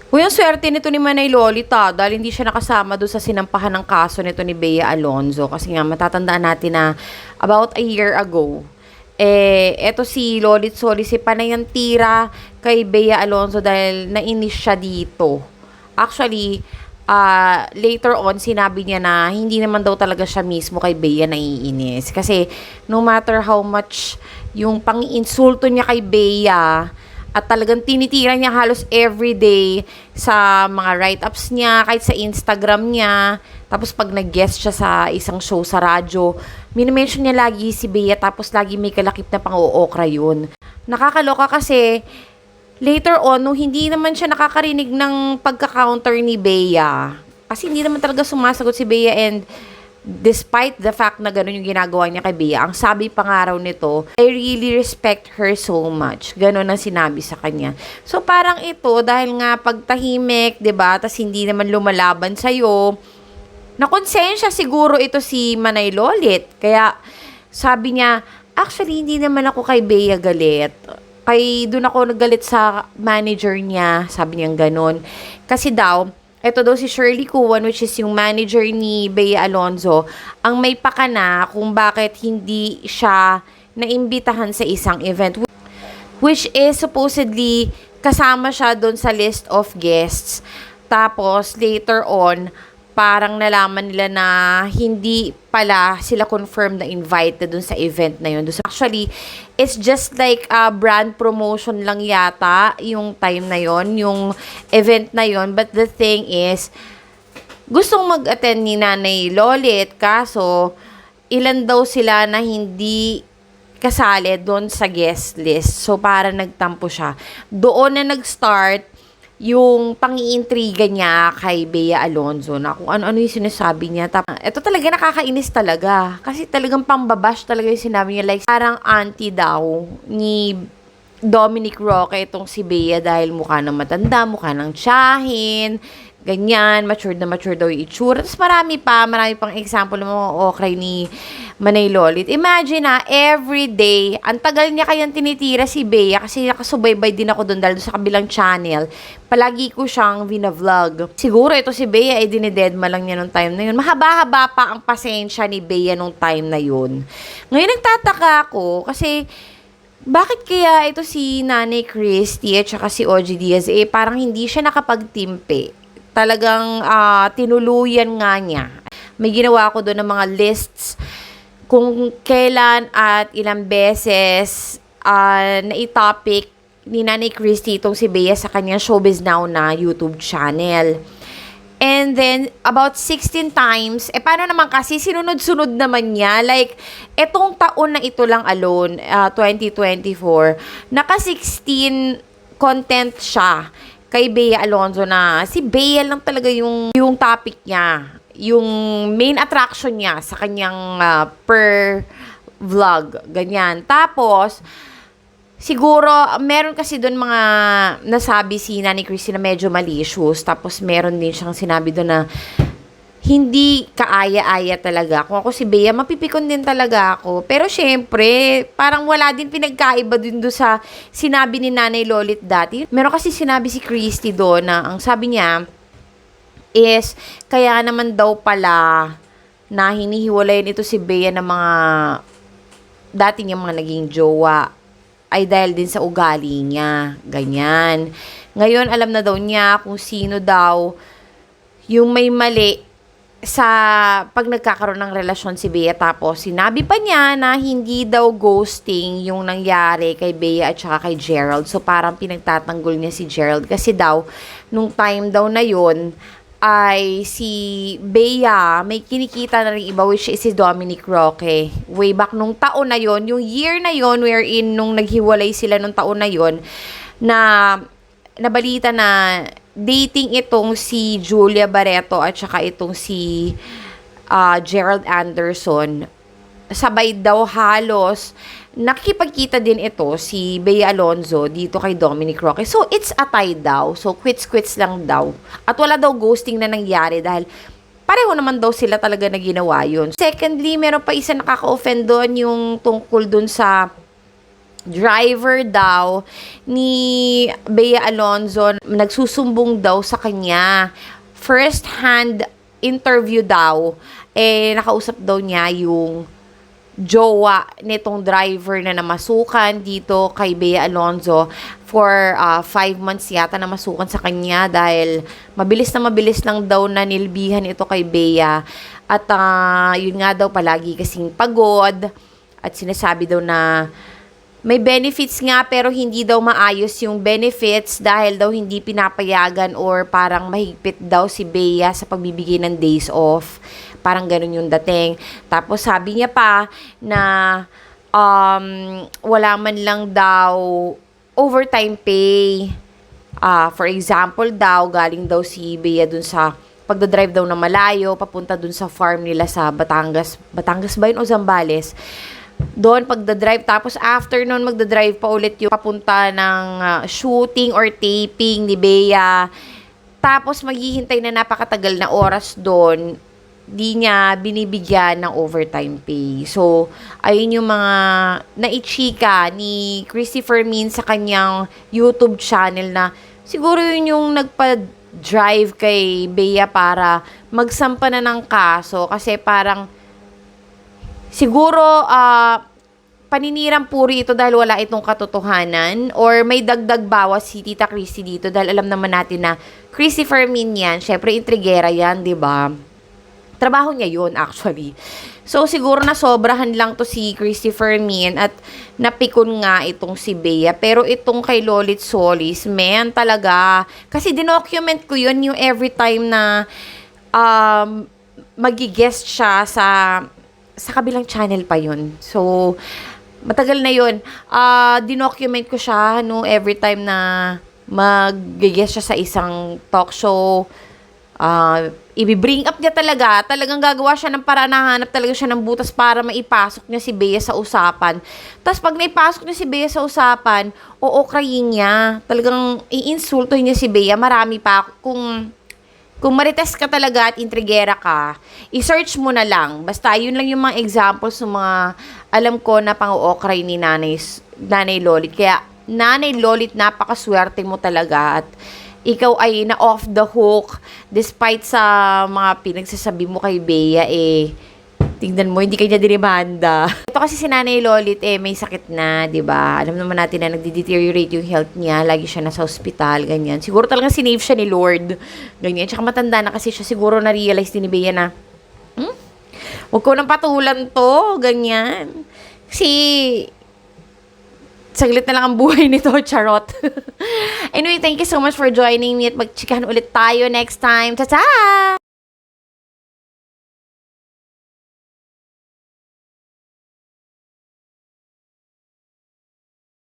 Uy, ang swerte nito ni Manay Lolita dahil hindi siya nakasama doon sa sinampahan ng kaso nito ni Bea Alonzo. Kasi nga, matatandaan natin na about a year ago, eto si Lolit Solis, si panay ang tira kay Bea Alonzo dahil nainis siya dito. Actually, later on, sinabi niya na hindi naman daw talaga siya mismo kay Bea naiinis. Kasi no matter how much yung pang-insulto niya kay Bea, at talagang tinitira niya halos everyday sa mga write-ups niya, kahit sa Instagram niya. Tapos pag nag-guest siya sa isang show sa radyo, minimension niya lagi si Bea, tapos lagi may kalakip na pang-uokra yun. Nakakaloka kasi, later on, nung hindi naman siya nakakarinig ng pagka-counter ni Bea, kasi hindi naman talaga sumasagot si Bea, and despite the fact na gano'n yung ginagawa niya kay Bea, ang sabi pa nga raw nito, I really respect her so much. Gano'n ang sinabi sa kanya. So, parang ito, dahil nga pagtahimik, 'di ba, tas hindi naman lumalaban sa'yo, nakonsensya siguro ito si Manay Lolit. Kaya, sabi niya, actually, hindi naman ako kay Bea galit. Doon ako nagalit sa manager niya, sabi niya gano'n. Kasi daw, ito daw si Shirley Cuan, which is yung manager ni Bea Alonzo, ang may pakana kung bakit hindi siya naimbitahan sa isang event, which is supposedly kasama siya doon sa list of guests. Tapos later on, parang nalaman nila na hindi pala sila confirmed na invite na dun sa event na yun. Actually, it's just like a brand promotion lang yata yung time na yon, yung event na yon. But the thing is, gustong mag-attend ni Nanay Lolit, kaso ilan daw sila na hindi kasali doon sa guest list. So, para nagtampo siya. Doon na nag-start yung pang-iintriga niya kay Bea Alonzo na kung ano-ano yung sinasabi niya. Ito talaga nakakainis talaga. Kasi talagang pambabash talaga yung sinabi niya. Like, parang auntie daw ni Dominic Roque itong si Bea dahil mukha ng matanda, mukha ng tiyahin, ganyan, mature daw yung itsura. Tapos marami pang example ng mga okray ni Manay Lolit. Imagine na, every day, ang tagal niya kayang tinitira si Bea kasi nakasubaybay din ako doon dahil sa kabilang channel. Palagi ko siyang vina-vlog. Siguro ito si Bea ay dinededma lang niya nung time na yun. Mahaba-haba pa ang pasensya ni Bea nung time na yun. Ngayon nagtataka ako kasi bakit kaya ito si Nanay Christy at saka si OG Diaz parang hindi siya nakapagtimpi. Talagang tinuluyan nga niya. May ginawa ako doon ng mga lists kung kailan at ilang beses na i-topic ni Nanay Christy itong si Bea sa kanyang Showbiz Now na YouTube channel. And then, about 16 times, paano naman kasi, sinunod-sunod naman niya. Like, etong taon na ito lang alone, 2024, naka-16 content siya kay Bea Alonzo na si Bea lang talaga yung topic niya, yung main attraction niya sa kanyang per vlog, ganyan. Tapos, siguro, meron kasi doon mga nasabi si Nanay Christy na medyo malicious. Tapos, meron din siyang sinabi doon na hindi kaaya-aya talaga. Kung ako si Bea, mapipikon din talaga ako. Pero, syempre, parang wala din pinagkaiba din doon sa sinabi ni Nanay Lolit dati. Meron kasi sinabi si Christy doon na ang sabi niya is, kaya naman daw pala na hinihiwalayan ito si Bea ng mga dati niyang mga naging jowa ay dahil din sa ugali niya. Ganyan. Ngayon, alam na daw niya kung sino daw yung may mali sa pag nagkakaroon ng relasyon si Bea. Tapos, sinabi pa niya na hindi daw ghosting yung nangyari kay Bea at saka kay Gerald. So, parang pinagtatanggol niya si Gerald. Kasi daw, nung time daw na yun, ay si Bea may kinikita na rin iba, which is si Dominic Roque. Way back nung taon na yon, yung year na yon wherein nung naghiwalay sila nung taon na yon, na nabalita na dating itong si Julia Barreto at saka itong si Gerald Anderson. Sabay daw halos nakikipagkita din ito si Bea Alonzo dito kay Dominic Roque. So, it's a tie daw. So, quits lang daw. At wala daw ghosting na nangyari dahil pareho naman daw sila talaga na ginawa yun. Secondly, meron pa isa nakaka-offend doon yung tungkol doon sa driver daw ni Bea Alonzo, nagsusumbong daw sa kanya. First hand interview daw, nakausap daw niya yung jowa nitong driver na namasukan dito kay Bea Alonzo for 5 months yata na masukan sa kanya dahil mabilis lang daw na nilbihan ito kay Bea at yun nga daw palagi kasing pagod at sinasabi daw na may benefits nga pero hindi daw maayos yung benefits dahil daw hindi pinapayagan or parang mahigpit daw si Bea sa pagbibigay ng days off. Parang ganun yung dating. Tapos sabi niya pa na wala man lang daw overtime pay. For example daw, galing daw si Bea dun sa pagdadrive daw na malayo, papunta dun sa farm nila sa Batangas. Batangas ba yun o Zambales? Doon pagdadrive, tapos after nun magdadrive pa ulit yung papunta ng shooting or taping ni Bea. Tapos maghihintay na napakatagal na oras doon, di niya binibigyan ng overtime pay. So, ayun yung mga naichika ni Christopher Min sa kanyang YouTube channel na siguro yun yung nagpa-drive kay Bea para magsampa na ng kaso kasi parang siguro, paninirang puri ito dahil wala itong katotohanan or may dagdag bawas si Tita Christy dito dahil alam naman natin na Christy Fermin yan. Syempre, intrigera yan, di ba? Trabaho niya yun, actually. So, siguro na sobrahan lang to si Christy Fermin at napikon nga itong si Bea. Pero itong kay Lolit Solis, man, talaga. Kasi dinocument ko yun yung every time na magi-guest siya sa kabilang channel pa yun. So, matagal na yun. Dinocument ko siya no, every time na mag-guest siya sa isang talk show. I-bring up niya talaga. Talagang gagawa siya ng paraan, nahanap talaga siya ng butas para maipasok niya si Bea sa usapan. Tapos pag naipasok niya si Bea sa usapan, ookrayin niya. Talagang i-insulto niya si Bea. Marami pa. Kung marites ka talaga at intrigera ka, i-search mo na lang. Basta, yun lang yung mga examples ng mga alam ko na pang-uokray ni Nanay Lolit. Kaya, Nanay Lolit, napakaswerte mo talaga at ikaw ay na-off the hook despite sa mga pinagsasabi mo kay Bea, tingnan mo, hindi kanya dinibanda. Ito kasi si Nanay Lolit, may sakit na, di ba? Alam naman natin na nagde-deteriorate yung health niya. Lagi siya nasa ospital, ganyan. Siguro talagang sinave siya ni Lord. Ganyan. Tsaka matanda na kasi siya. Siguro na-realize din ni Bea na, huwag ko nang patulan to. Ganyan. Kasi, saglit na lang ang buhay nito, charot. Anyway, thank you so much for joining me at magchikahan ulit tayo next time. Ta-ta!